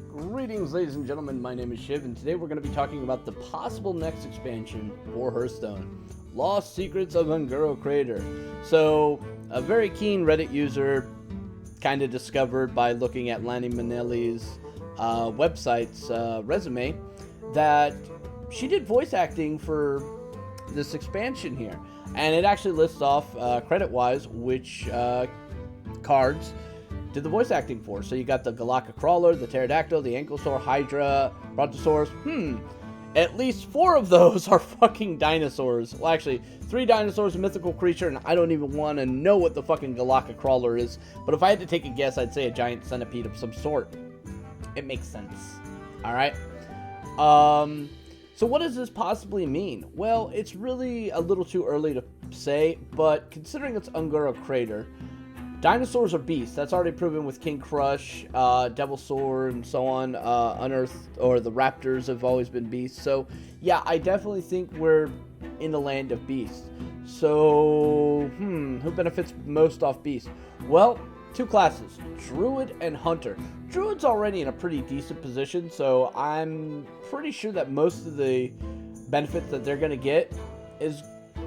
Greetings, ladies and gentlemen, my name is Shiv, and today we're going to be talking about the possible next expansion for Hearthstone, Lost Secrets of Un'Goro Crater. So, a very keen Reddit user kind of discovered by looking at Lani Manelli's website's resume that she did voice acting for this expansion here. And it actually lists off, credit-wise, which cards did the voice acting for. So you got the Galaka Crawler, the Pterodactyl, the Ankylosaur, Hydra, Brontosaurus. At least 4 of those are fucking dinosaurs. Well, actually, 3 dinosaurs, a mythical creature, and I don't even want to know what the fucking Galaka Crawler is. But if I had to take a guess, I'd say a giant centipede of some sort. It makes sense. Alright? So what does this possibly mean? Well, it's really a little too early to say, but considering it's Un'Goro Crater, dinosaurs are beasts. That's already proven with King Crush, Devilsaur, and so on. Unearthed, or the Raptors have always been beasts. So, yeah, I definitely think we're in the land of beasts. So, who benefits most off beasts? Well, 2 classes, Druid and Hunter. Druid's already in a pretty decent position, so I'm pretty sure that most of the benefits that they're going to get is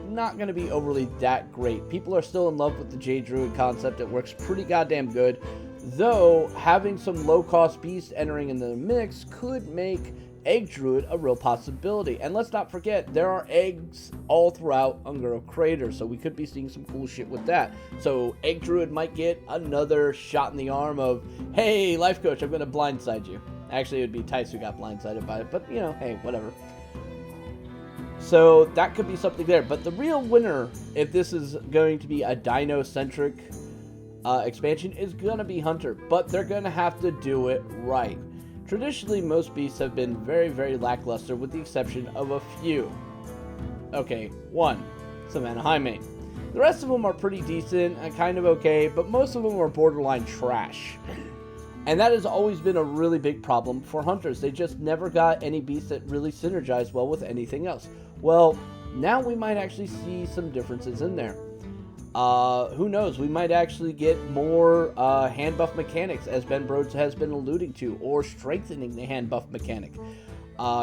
not going to be overly that great. People are still in love with the Jade Druid concept. It works pretty goddamn good, though having some low-cost beasts entering in the mix could make Egg Druid a real possibility. And let's not forget, there are eggs all throughout Un'Goro Crater, so we could be seeing some cool shit with that. So Egg Druid might get another shot in the arm of, hey, life coach, I'm going to blindside you. Actually, it would be Tice who got blindsided by it, but, you know, hey, whatever. So that could be something there. But the real winner, if this is going to be a dino-centric expansion, is going to be Hunter. But they're going to have to do it right. Traditionally, most beasts have been very, very lackluster, with the exception of a few. Okay, 1, Savannah Highmane. The rest of them are pretty decent and kind of okay, but most of them are borderline trash. And that has always been a really big problem for hunters. They just never got any beasts that really synergize well with anything else. Well, now we might actually see some differences in there. Who knows? We might actually get more hand buff mechanics, as Ben Broads has been alluding to, or strengthening the hand buff mechanic.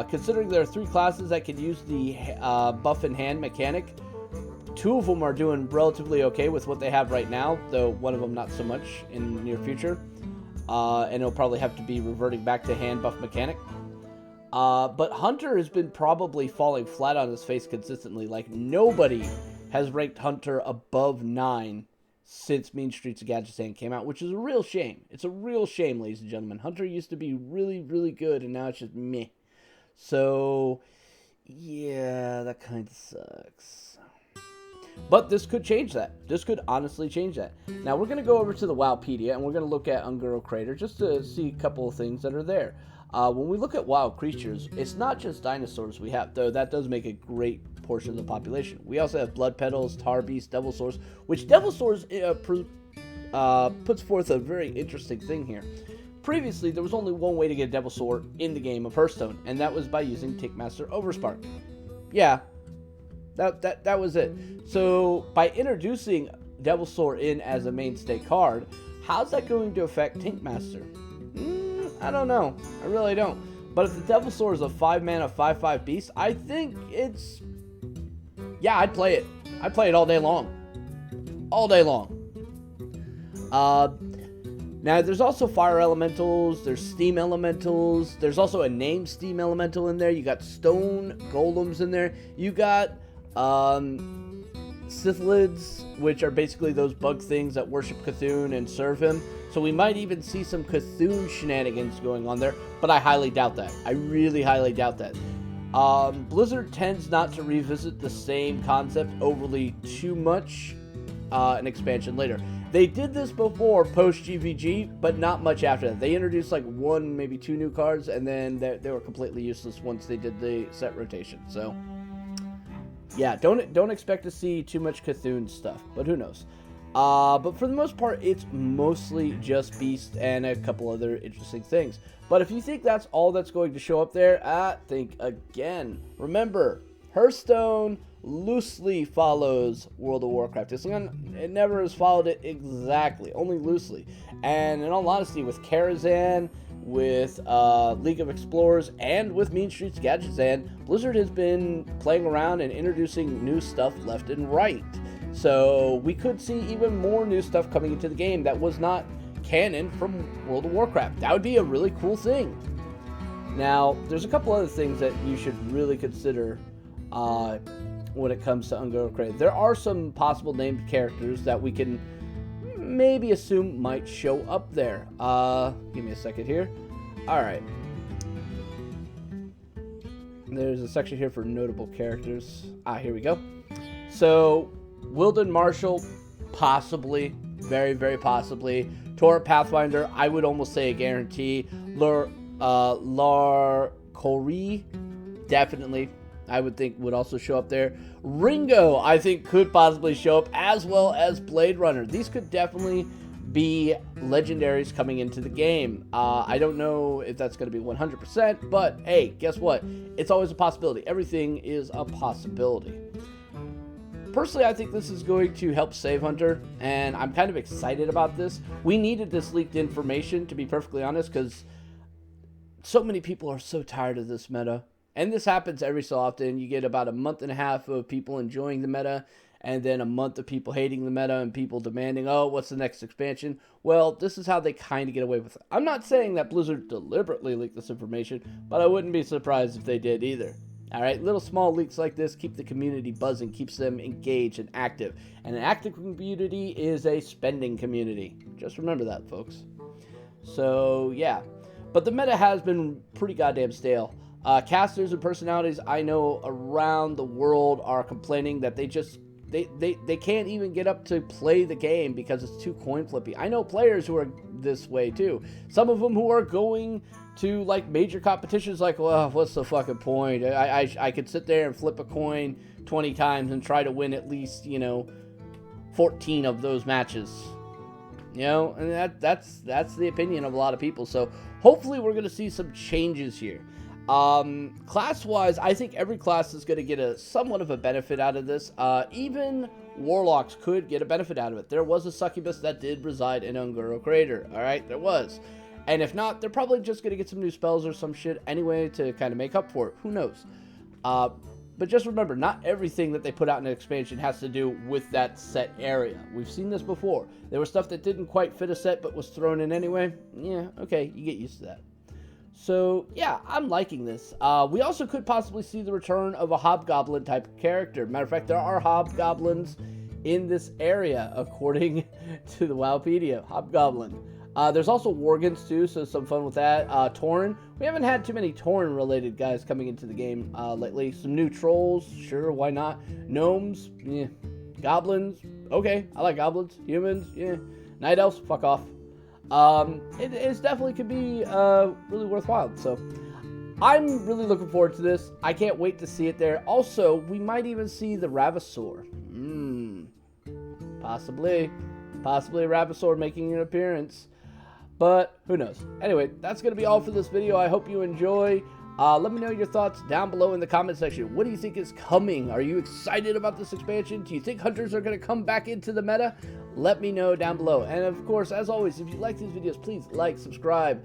Considering there are 3 classes that can use the buff and hand mechanic, 2 of them are doing relatively okay with what they have right now, though one of them not so much in the near future. And it'll probably have to be reverting back to hand buff mechanic. But Hunter has been probably falling flat on his face consistently. Like, nobody has ranked Hunter above 9 since Mean Streets of Gadgetzan came out, which is a real shame. It's a real shame, ladies and gentlemen. Hunter used to be really, really good, and now it's just meh. So, yeah, that kind of sucks. But this could change that. This could honestly change that. Now, we're going to go over to the Wowpedia, and we're going to look at Un'Goro Crater just to see a couple of things that are there. When we look at wild creatures, it's not just dinosaurs we have, though that does make a great portion of the population. We also have blood petals, tar beasts, Devilsaurs, which Devilsaurs puts forth a very interesting thing here. Previously, there was only one way to get a Devilsaur in the game of Hearthstone, and that was by using Tickmaster Overspark. Yeah, that was it. So, by introducing Devilsaur in as a mainstay card, how's that going to affect Tinkmaster? I don't know. I really don't. But if the Devilsaur is a 5-mana 5/5 beast, I think it's... yeah, I'd play it. I'd play it all day long. All day long. Now, there's also fire elementals. There's steam elementals. There's also a named steam elemental in there. You got stone golems in there. You got Sithlids, which are basically those bug things that worship Cthulhu and serve him. So we might even see some Cthulhu shenanigans going on there, but I highly doubt that. I really highly doubt that. Blizzard tends not to revisit the same concept overly too much in expansion later. They did this before post-GVG, but not much after that. They introduced like 1, maybe 2 new cards, and then they were completely useless once they did the set rotation. So, yeah, don't expect to see too much Cthulhu stuff, but who knows. But for the most part, it's mostly just Beast and a couple other interesting things. But if you think that's all that's going to show up there, think again. Remember, Hearthstone loosely follows World of Warcraft. It never has followed it exactly, only loosely. And in all honesty, with Karazhan with League of Explorers and with Mean Streets Gadgets, and Blizzard has been playing around and introducing new stuff left and right. So we could see even more new stuff coming into the game that was not canon from World of Warcraft. That would be a really cool thing. Now, there's a couple other things that you should really consider when it comes to Ungoro. There are some possible named characters that we can maybe assume might show up there. Give me a second here. Alright. There's a section here for notable characters. Here we go. So, Wilden Marshall, possibly. Very, very possibly. Torah Pathfinder, I would almost say a guarantee. Lar Kori, definitely, I would think would also show up there. Ringo, I think, could possibly show up, as well as Blade Runner. These could definitely be legendaries coming into the game. I don't know if that's going to be 100%, but hey, guess what? It's always a possibility. Everything is a possibility. Personally, I think this is going to help Save Hunter, and I'm kind of excited about this. We needed this leaked information, to be perfectly honest, because so many people are so tired of this meta. And this happens every so often. You get about a month and a half of people enjoying the meta, and then a month of people hating the meta and people demanding, oh, what's the next expansion? Well, this is how they kind of get away with it. I'm not saying that Blizzard deliberately leaked this information, but I wouldn't be surprised if they did either. All right, little small leaks like this keep the community buzzing, keeps them engaged and active. And an active community is a spending community. Just remember that, folks. So, yeah. But the meta has been pretty goddamn stale. Casters and personalities I know around the world are complaining that they can't even get up to play the game because it's too coin flippy. I know players who are this way too. Some of them who are going to like major competitions like, well, what's the fucking point? I could sit there and flip a coin 20 times and try to win at least, 14 of those matches. And that's the opinion of a lot of people. So hopefully we're going to see some changes here. Class-wise, I think every class is going to get somewhat of a benefit out of this. Even Warlocks could get a benefit out of it. There was a Succubus that did reside in Ungoro Crater, alright? There was. And if not, they're probably just going to get some new spells or some shit anyway to kind of make up for it. Who knows? But just remember, not everything that they put out in an expansion has to do with that set area. We've seen this before. There was stuff that didn't quite fit a set but was thrown in anyway. Yeah, okay, you get used to that. So, yeah, I'm liking this. We also could possibly see the return of a Hobgoblin type of character. Matter of fact, there are Hobgoblins in this area, according to the Wowpedia. Hobgoblin. There's also Worgans, too, so some fun with that. Tauren. We haven't had too many Tauren-related guys coming into the game lately. Some new Trolls. Sure, why not? Gnomes. Yeah. Goblins. Okay, I like Goblins. Humans. Yeah. Night Elves. Fuck off. It definitely could be really worthwhile. So I'm really looking forward to this. I can't wait to see it there. Also, we might even see the Ravasaur. Possibly Ravasaur making an appearance. But who knows? Anyway, that's going to be all for this video. I hope you enjoy. Let me know your thoughts down below in the comment section. What do you think is coming? Are you excited about this expansion? Do you think hunters are going to come back into the meta? Let me know down below. And of course, as always, if you like these videos, please like, subscribe.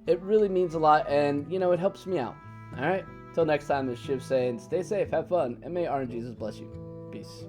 It really means a lot, and, it helps me out. All right? Till next time, this is Shiv saying, stay safe, have fun, and may RNGesus bless you. Peace.